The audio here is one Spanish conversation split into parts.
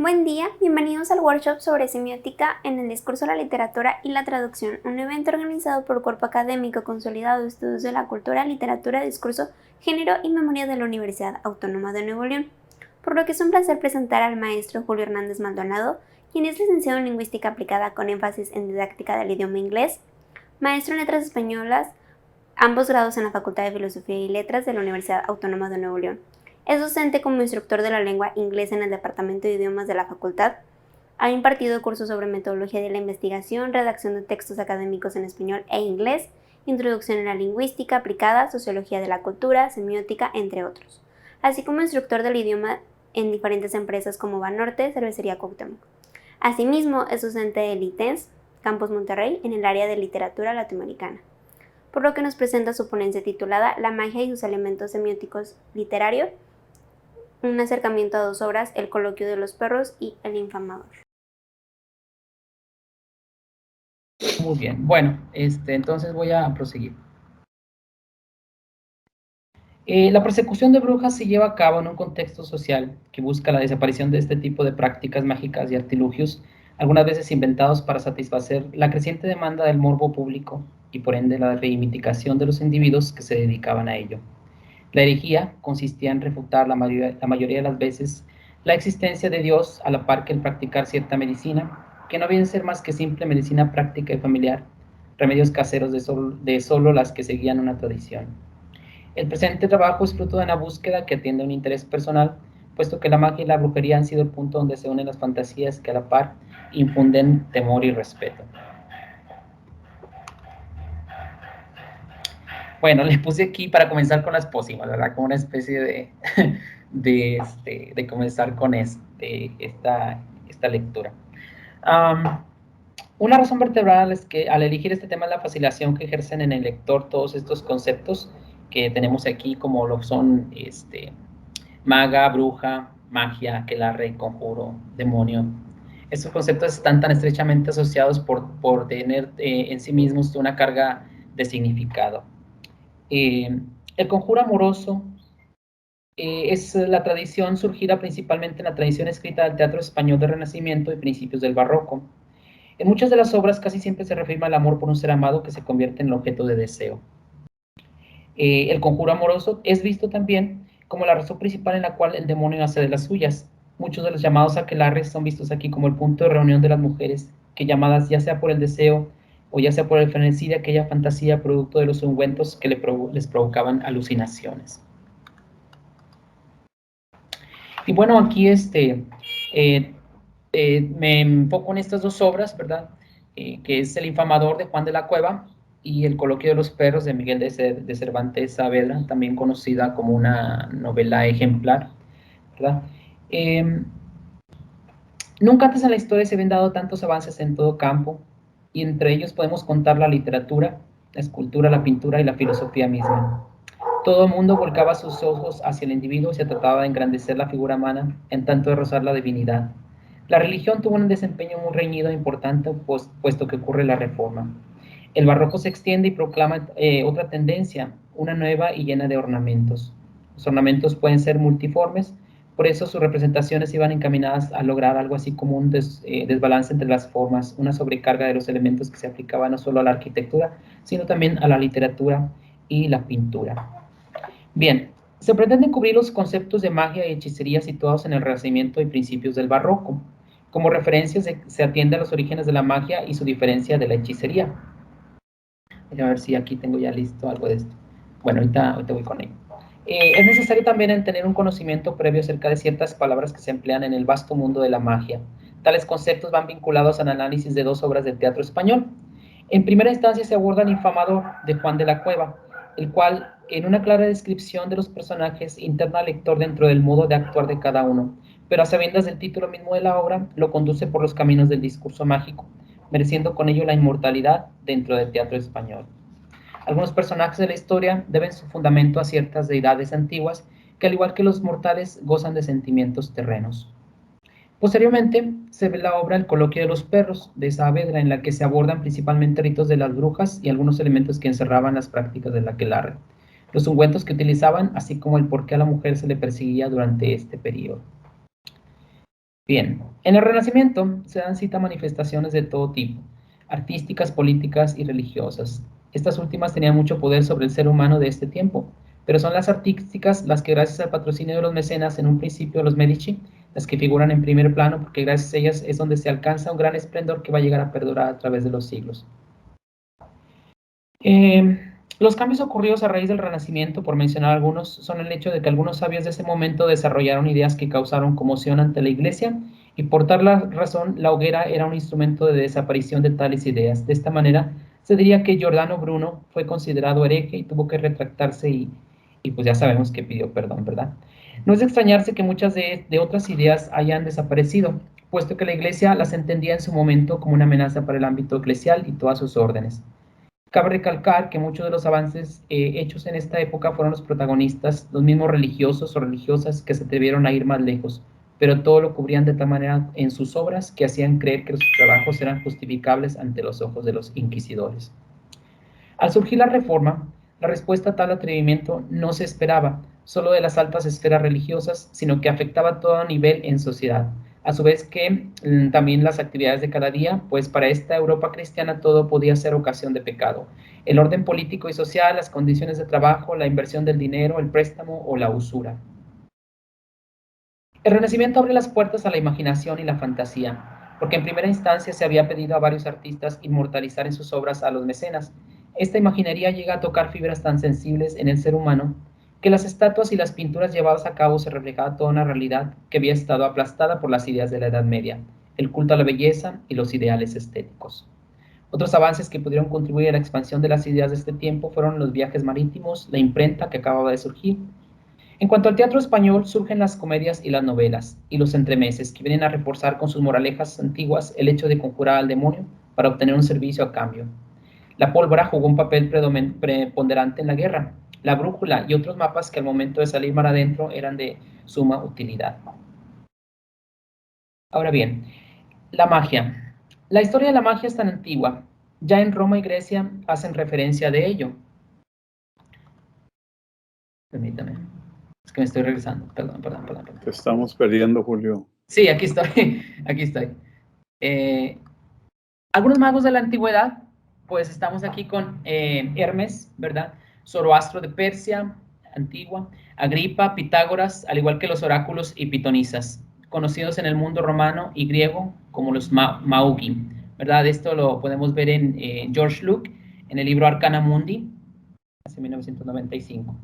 Buen día, bienvenidos al workshop sobre semiótica en el discurso, la literatura y la traducción, un evento organizado por Cuerpo Académico Consolidado de Estudios de la Cultura, Literatura, Discurso, Género y Memoria de la Universidad Autónoma de Nuevo León, por lo que es un placer presentar al maestro Julio Hernández Maldonado, quien es licenciado en Lingüística Aplicada con énfasis en Didáctica del Idioma Inglés, maestro en Letras Españolas, ambos grados en la Facultad de Filosofía y Letras de la Universidad Autónoma de Nuevo León. Es docente como instructor de la lengua inglesa en el Departamento de Idiomas de la Facultad. Ha impartido cursos sobre metodología de la investigación, redacción de textos académicos en español e inglés, introducción en la lingüística aplicada, sociología de la cultura, semiótica, entre otros, así como instructor del idioma en diferentes empresas como Banorte, Cervecería Cuauhtémoc. Asimismo, es docente del ITENS, Campus Monterrey, en el área de literatura latinoamericana, por lo que nos presenta su ponencia titulada La magia y sus elementos semióticos literarios, un acercamiento a dos obras, El coloquio de los perros y El infamador. Muy bien, bueno, entonces voy a proseguir. La persecución de brujas se lleva a cabo en un contexto social que busca la desaparición de este tipo de prácticas mágicas y artilugios, algunas veces inventados para satisfacer la creciente demanda del morbo público y por ende la reivindicación de los individuos que se dedicaban a ello. La herejía consistía en refutar la mayoría de las veces la existencia de Dios a la par que el practicar cierta medicina, que no viene a ser más que simple medicina práctica y familiar, remedios caseros de solo las que seguían una tradición. El presente trabajo es fruto de una búsqueda que atiende a un interés personal, puesto que la magia y la brujería han sido el punto donde se unen las fantasías que a la par infunden temor y respeto. Bueno, les puse aquí para comenzar con las pócimas, ¿verdad? Como una especie de comenzar con esta lectura. Una razón vertebral es que al elegir este tema es la fascinación que ejercen en el lector todos estos conceptos que tenemos aquí, como lo son maga, bruja, magia, aquelarre, conjuro, demonio. Estos conceptos están tan estrechamente asociados por tener en sí mismos una carga de significado. El conjuro amoroso es la tradición surgida principalmente en la tradición escrita del teatro español del Renacimiento y principios del Barroco. En muchas de las obras casi siempre se reafirma el amor por un ser amado que se convierte en el objeto de deseo. El conjuro amoroso es visto también como la razón principal en la cual el demonio hace de las suyas. Muchos de los llamados aquelarres son vistos aquí como el punto de reunión de las mujeres, que llamadas ya sea por el deseo o ya sea por el frenesí de aquella fantasía producto de los ungüentos que les provocaban alucinaciones. Y bueno, aquí me enfoco en estas dos obras, ¿verdad? Que es El infamador de Juan de la Cueva y El coloquio de los perros de Miguel de Cervantes Saavedra, también conocida como una novela ejemplar, ¿verdad? Nunca antes en la historia se habían dado tantos avances en todo campo, y entre ellos podemos contar la literatura, la escultura, la pintura y la filosofía misma. Todo el mundo volcaba sus ojos hacia el individuo y se trataba de engrandecer la figura humana en tanto de rozar la divinidad. La religión tuvo un desempeño muy reñido e importante, puesto que ocurre la reforma. El barroco se extiende y proclama otra tendencia, una nueva y llena de ornamentos. Los ornamentos pueden ser multiformes, por eso sus representaciones iban encaminadas a lograr algo así como un desbalance entre las formas, una sobrecarga de los elementos que se aplicaban no solo a la arquitectura, sino también a la literatura y la pintura. Bien, se pretenden cubrir los conceptos de magia y hechicería situados en el Renacimiento y principios del Barroco. Como referencia se atiende a los orígenes de la magia y su diferencia de la hechicería. Voy a ver si aquí tengo ya listo algo de esto. Bueno, ahorita voy con ello. Es necesario también tener un conocimiento previo acerca de ciertas palabras que se emplean en el vasto mundo de la magia. Tales conceptos van vinculados al análisis de dos obras del teatro español. En primera instancia se aborda El infamador de Juan de la Cueva, el cual, en una clara descripción de los personajes, interna al lector dentro del modo de actuar de cada uno, pero a sabiendas del título mismo de la obra, lo conduce por los caminos del discurso mágico, mereciendo con ello la inmortalidad dentro del teatro español. Algunos personajes de la historia deben su fundamento a ciertas deidades antiguas que, al igual que los mortales, gozan de sentimientos terrenos. Posteriormente se ve la obra El coloquio de los perros de Saavedra, en la que se abordan principalmente ritos de las brujas y algunos elementos que encerraban las prácticas del aquelarre, los ungüentos que utilizaban, así como el por qué a la mujer se le perseguía durante este periodo. Bien, En el Renacimiento se dan cita a manifestaciones de todo tipo, artísticas, políticas y religiosas. Estas últimas tenían mucho poder sobre el ser humano de este tiempo, pero son las artísticas las que, gracias al patrocinio de los mecenas, en un principio los Medici, las que figuran en primer plano, porque gracias a ellas es donde se alcanza un gran esplendor que va a llegar a perdurar a través de los siglos. Los cambios ocurridos a raíz del Renacimiento, por mencionar algunos, son el hecho de que algunos sabios de ese momento desarrollaron ideas que causaron conmoción ante la Iglesia, y por tal razón la hoguera era un instrumento de desaparición de tales ideas. De esta manera, se diría que Giordano Bruno fue considerado hereje y tuvo que retractarse y pues ya sabemos que pidió perdón, ¿verdad? No es de extrañarse que muchas de otras ideas hayan desaparecido, puesto que la Iglesia las entendía en su momento como una amenaza para el ámbito eclesial y todas sus órdenes. Cabe recalcar que muchos de los avances hechos en esta época fueron los protagonistas, los mismos religiosos o religiosas que se atrevieron a ir más lejos, pero todo lo cubrían de tal manera en sus obras que hacían creer que sus trabajos eran justificables ante los ojos de los inquisidores. Al surgir la Reforma, la respuesta a tal atrevimiento no se esperaba solo de las altas esferas religiosas, sino que afectaba a todo nivel en sociedad. A su vez que también las actividades de cada día, pues para esta Europa cristiana todo podía ser ocasión de pecado. El orden político y social, las condiciones de trabajo, la inversión del dinero, el préstamo o la usura. El Renacimiento abre las puertas a la imaginación y la fantasía, porque en primera instancia se había pedido a varios artistas inmortalizar en sus obras a los mecenas. Esta imaginería llega a tocar fibras tan sensibles en el ser humano que las estatuas y las pinturas llevadas a cabo se reflejaba toda una realidad que había estado aplastada por las ideas de la Edad Media, el culto a la belleza y los ideales estéticos. Otros avances que pudieron contribuir a la expansión de las ideas de este tiempo fueron los viajes marítimos, la imprenta que acababa de surgir. En cuanto al teatro español, surgen las comedias y las novelas, y los entremeses, que vienen a reforzar con sus moralejas antiguas el hecho de conjurar al demonio para obtener un servicio a cambio. La pólvora jugó un papel preponderante en la guerra. La brújula y otros mapas que al momento de salir mar adentro eran de suma utilidad. Ahora bien, la magia. La historia de la magia es tan antigua. Ya en Roma y Grecia hacen referencia de ello. Permítame. Es que me estoy regresando. Perdón. Te estamos perdiendo, Julio. Sí, aquí estoy. Aquí estoy. Algunos magos de la antigüedad, pues estamos aquí con Hermes, ¿verdad? Zoroastro de Persia, antigua, Agripa, Pitágoras, al igual que los oráculos y pitonisas, conocidos en el mundo romano y griego como los Maugi, ¿verdad? Esto lo podemos ver en George Luke, en el libro Arcana Mundi, hace 1995.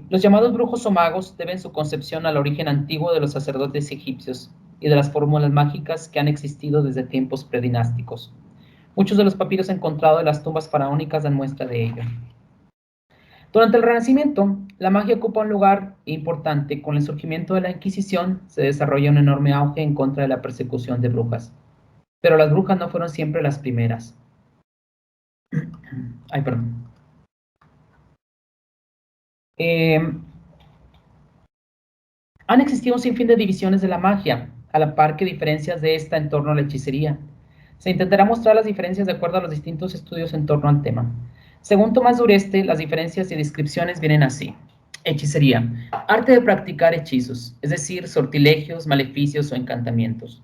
Los llamados brujos o magos deben su concepción al origen antiguo de los sacerdotes egipcios y de las fórmulas mágicas que han existido desde tiempos predinásticos. Muchos de los papiros encontrados en las tumbas faraónicas dan muestra de ello. Durante el Renacimiento, la magia ocupa un lugar importante. Con el surgimiento de la Inquisición se desarrolla un enorme auge en contra de la persecución de brujas. Pero las brujas no fueron siempre las primeras. Ay, perdón. Han existido un sinfín de divisiones de la magia, a la par que diferencias de esta en torno a la hechicería. Se intentará mostrar las diferencias de acuerdo a los distintos estudios en torno al tema. Según Tomás Dureste, las diferencias y descripciones vienen así. Hechicería, arte de practicar hechizos, es decir, sortilegios, maleficios o encantamientos.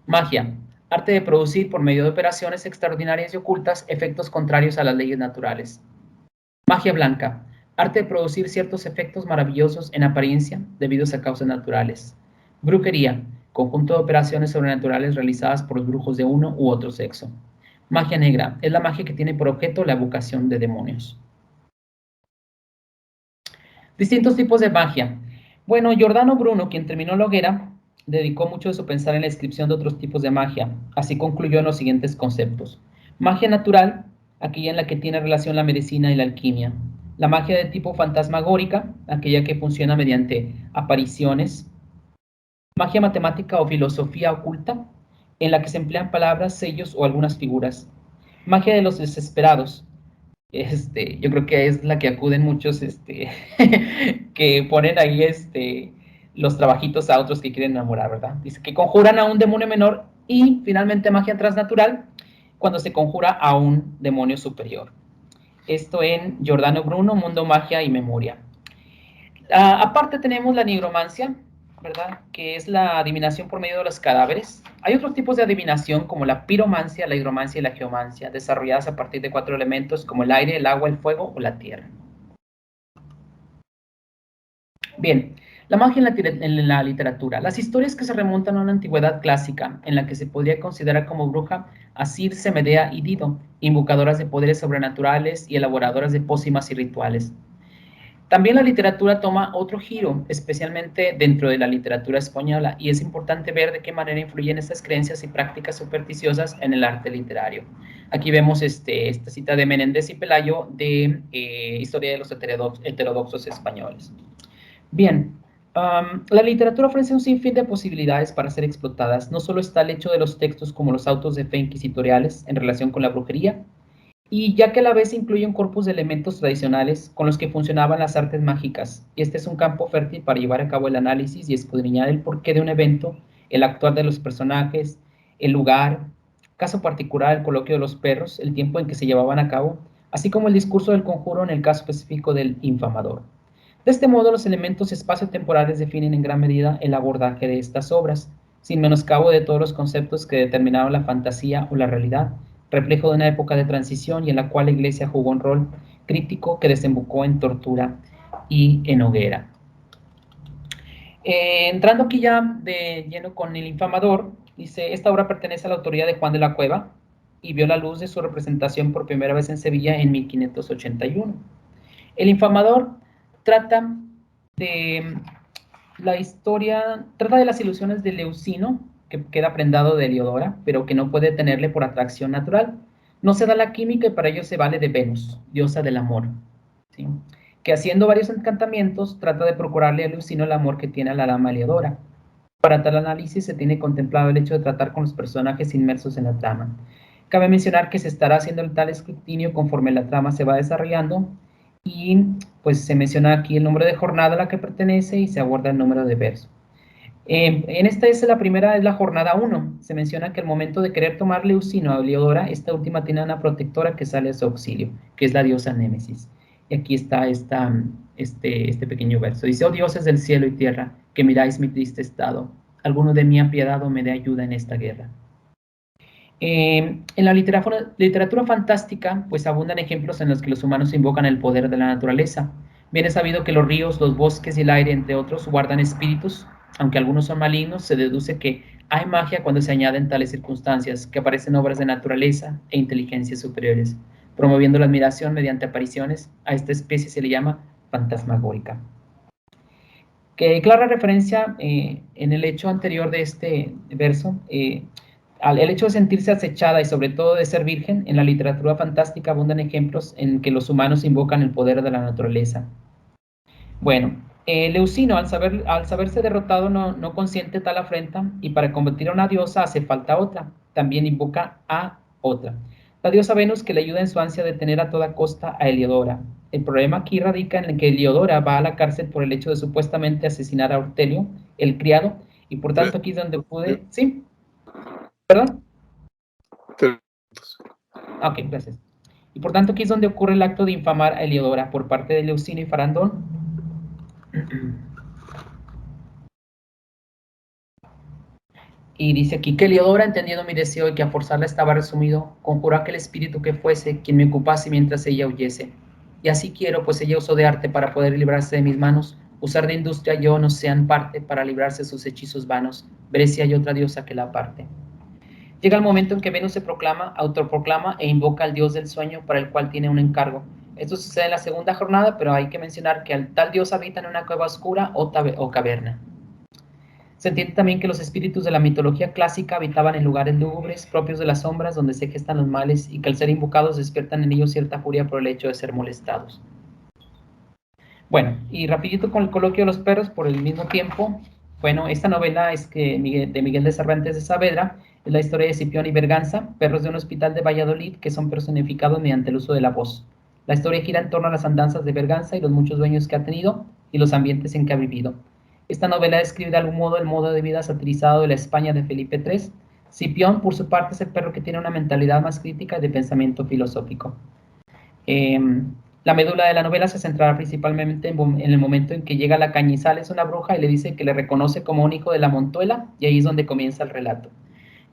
Magia, arte de producir por medio de operaciones extraordinarias y ocultas efectos contrarios a las leyes naturales. Magia blanca, arte de producir ciertos efectos maravillosos en apariencia debidos a causas naturales. Brujería, conjunto de operaciones sobrenaturales realizadas por los brujos de uno u otro sexo. Magia negra, es la magia que tiene por objeto la evocación de demonios. Distintos tipos de magia. Bueno, Giordano Bruno, quien terminó la hoguera, dedicó mucho de su pensar en la descripción de otros tipos de magia. Así concluyó en los siguientes conceptos. Magia natural, aquella en la que tiene relación la medicina y la alquimia. La magia de tipo fantasmagórica, aquella que funciona mediante apariciones. Magia matemática o filosofía oculta, en la que se emplean palabras, sellos o algunas figuras. Magia de los desesperados. Yo creo que es la que acuden muchos que ponen ahí los trabajitos a otros que quieren enamorar, ¿verdad? Dice que conjuran a un demonio menor y finalmente magia transnatural cuando se conjura a un demonio superior. Esto en Giordano Bruno, Mundo, Magia y Memoria. Aparte tenemos la nigromancia, ¿verdad? Que es la adivinación por medio de los cadáveres. Hay otros tipos de adivinación como la piromancia, la hidromancia y la geomancia, desarrolladas a partir de 4 elementos como el aire, el agua, el fuego o la tierra. Bien, la magia en la literatura. Las historias que se remontan a una antigüedad clásica, en la que se podría considerar como bruja a Circe, Medea y Dido, invocadoras de poderes sobrenaturales y elaboradoras de pócimas y rituales. También la literatura toma otro giro, especialmente dentro de la literatura española, y es importante ver de qué manera influyen estas creencias y prácticas supersticiosas en el arte literario. Aquí vemos esta cita de Menéndez y Pelayo de Historia de los heterodoxos españoles. Bien, la literatura ofrece un sinfín de posibilidades para ser explotadas. No solo está el hecho de los textos como los autos de fe inquisitoriales en relación con la brujería, y ya que a la vez incluye un corpus de elementos tradicionales con los que funcionaban las artes mágicas. Y este es un campo fértil para llevar a cabo el análisis y escudriñar el porqué de un evento, el actuar de los personajes, el lugar, caso particular, el coloquio de los perros, el tiempo en que se llevaban a cabo, así como el discurso del conjuro en el caso específico del infamador. De este modo, los elementos espaciotemporales definen en gran medida el abordaje de estas obras, sin menoscabo de todos los conceptos que determinaron la fantasía o la realidad, reflejo de una época de transición y en la cual la Iglesia jugó un rol crítico que desembocó en tortura y en hoguera. Entrando aquí ya de lleno con el infamador, dice, esta obra pertenece a la autoría de Juan de la Cueva y vio la luz de su representación por primera vez en Sevilla en 1581. El infamador trata de la historia, trata de las ilusiones de Leucino, que queda prendado de Heliodora, pero que no puede tenerle por atracción natural. No se da la química y para ello se vale de Venus, diosa del amor, ¿sí? Que haciendo varios encantamientos trata de procurarle a Leucino el amor que tiene a la dama Heliodora. Para tal análisis se tiene contemplado el hecho de tratar con los personajes inmersos en la trama. Cabe mencionar que se estará haciendo el tal escrutinio conforme la trama se va desarrollando y pues se menciona aquí el número de jornada a la que pertenece y se aborda el número de verso. En esta es la primera, es la jornada 1. Se menciona que al momento de querer tomar Leucino a Heliodora, esta última tiene una protectora que sale a su auxilio, que es la diosa Némesis. Y aquí está este pequeño verso. Dice, oh dioses del cielo y tierra, que miráis mi triste estado, alguno de mí apiadado me dé ayuda en esta guerra. En la literatura fantástica, pues abundan ejemplos en los que los humanos invocan el poder de la naturaleza. Bien es sabido que los ríos, los bosques y el aire, entre otros, guardan espíritus. Aunque algunos son malignos, se deduce que hay magia cuando se añaden tales circunstancias, que aparecen obras de naturaleza e inteligencias superiores, promoviendo la admiración mediante apariciones. A esta especie se le llama fantasmagórica. Que clara referencia en el hecho anterior de este verso, el hecho de sentirse acechada y sobre todo de ser virgen, en la literatura fantástica abundan ejemplos en que los humanos invocan el poder de la naturaleza. Bueno, Leucino, al saberse derrotado, no consiente tal afrenta y para convertir a una diosa hace falta otra. También invoca a otra. La diosa Venus que le ayuda en su ansia de tener a toda costa a Heliodora. El problema aquí radica en que Heliodora va a la cárcel por el hecho de supuestamente asesinar a Ortelio, el criado, y por tanto aquí es donde pude... ¿Sí? ¿Perdón? Ok, gracias. Y por tanto aquí es donde ocurre el acto de infamar a Heliodora por parte de Leucino y Farandón. Y dice aquí que Heliodora, entendiendo mi deseo y que a forzarla estaba resumido, conjuró aquel espíritu que fuese quien me ocupase mientras ella huyese. Y así quiero, pues ella usó de arte para poder librarse de mis manos, usar de industria yo no sean parte para librarse de sus hechizos vanos. Veré si hay otra diosa que la aparte. Llega el momento en que Venus se proclama, autoproclama e invoca al dios del sueño para el cual tiene un encargo. Esto sucede en la segunda jornada, pero hay que mencionar que al tal dios habita en una cueva oscura o caverna. Se entiende también que los espíritus de la mitología clásica habitaban en lugares lúgubres propios de las sombras donde se gestan los males y que al ser invocados despiertan en ellos cierta furia por el hecho de ser molestados. Bueno, y rapidito con el coloquio de los perros por el mismo tiempo. Bueno, esta novela es de Miguel de Cervantes de Saavedra, es la historia de Cipión y Berganza, perros de un hospital de Valladolid que son personificados mediante el uso de la voz. La historia gira en torno a las andanzas de Berganza y los muchos dueños que ha tenido y los ambientes en que ha vivido. Esta novela describe de algún modo el modo de vida satirizado de la España de Felipe III. Cipión, por su parte, es el perro que tiene una mentalidad más crítica y de pensamiento filosófico. La médula de la novela se centrará principalmente en el momento en que llega la Cañizales, una bruja, y le dice que le reconoce como un hijo de la Montuela, y ahí es donde comienza el relato.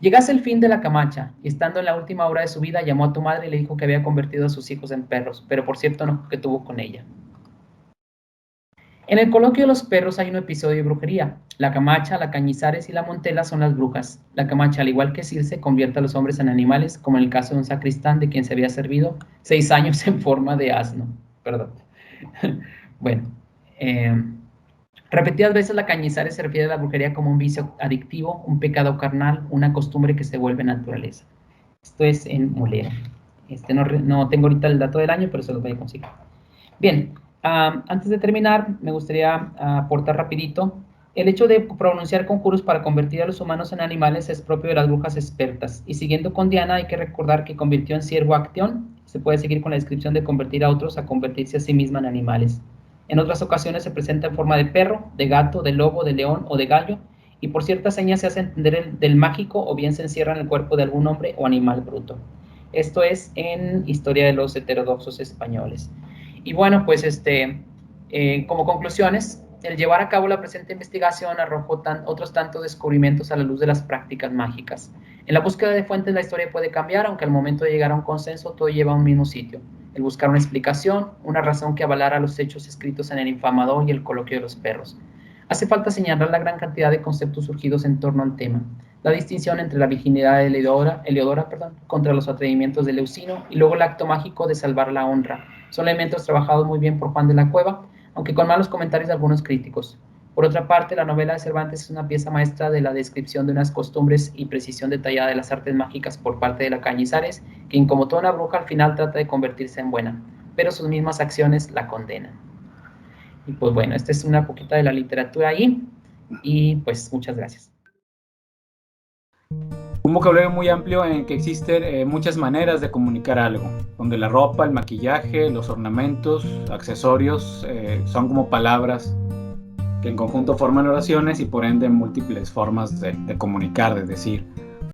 Llegase el fin de la Camacha, y estando en la última hora de su vida, llamó a tu madre y le dijo que había convertido a sus hijos en perros, pero por cierto no, que tuvo con ella. En el coloquio de los perros hay un episodio de brujería. La Camacha, la Cañizares y la Montela son las brujas. La Camacha, al igual que Circe, convierte a los hombres en animales, como en el caso de un sacristán de quien se había servido 6 años en forma de asno. Perdón. Bueno, repetidas veces la Cañizares se refiere a la brujería como un vicio adictivo, un pecado carnal, una costumbre que se vuelve naturaleza. Esto es en Molero. No tengo ahorita el dato del año, pero se los voy a conseguir. Bien, antes de terminar, me gustaría aportar rapidito. El hecho de pronunciar conjuros para convertir a los humanos en animales es propio de las brujas expertas. Y siguiendo con Diana, hay que recordar que convirtió en ciervo a Acteón. Se puede seguir con la descripción de convertir a otros a convertirse a sí misma en animales. En otras ocasiones se presenta en forma de perro, de gato, de lobo, de león o de gallo, y por ciertas señas se hace entender del mágico o bien se encierra en el cuerpo de algún hombre o animal bruto. Esto es en Historia de los heterodoxos españoles. Y bueno, pues como conclusiones, el llevar a cabo la presente investigación arrojó otros tantos descubrimientos a la luz de las prácticas mágicas. En la búsqueda de fuentes la historia puede cambiar, aunque al momento de llegar a un consenso todo lleva a un mismo sitio. El buscar una explicación, una razón que avalara los hechos escritos en el Infamador y el Coloquio de los Perros. Hace falta señalar la gran cantidad de conceptos surgidos en torno al tema. La distinción entre la virginidad de Heliodora contra los atrevimientos de Leucino y luego el acto mágico de salvar la honra. Son elementos trabajados muy bien por Juan de la Cueva, aunque con malos comentarios de algunos críticos. Por otra parte, la novela de Cervantes es una pieza maestra de la descripción de unas costumbres y precisión detallada de las artes mágicas por parte de la Cañizares, quien como toda una bruja al final trata de convertirse en buena, pero sus mismas acciones la condenan. Y pues bueno, esta es una poquita de la literatura ahí, y pues muchas gracias. Un vocabulario muy amplio en el que existen muchas maneras de comunicar algo, donde la ropa, el maquillaje, los ornamentos, accesorios son como palabras que en conjunto forman oraciones y por ende múltiples formas de comunicar, de decir.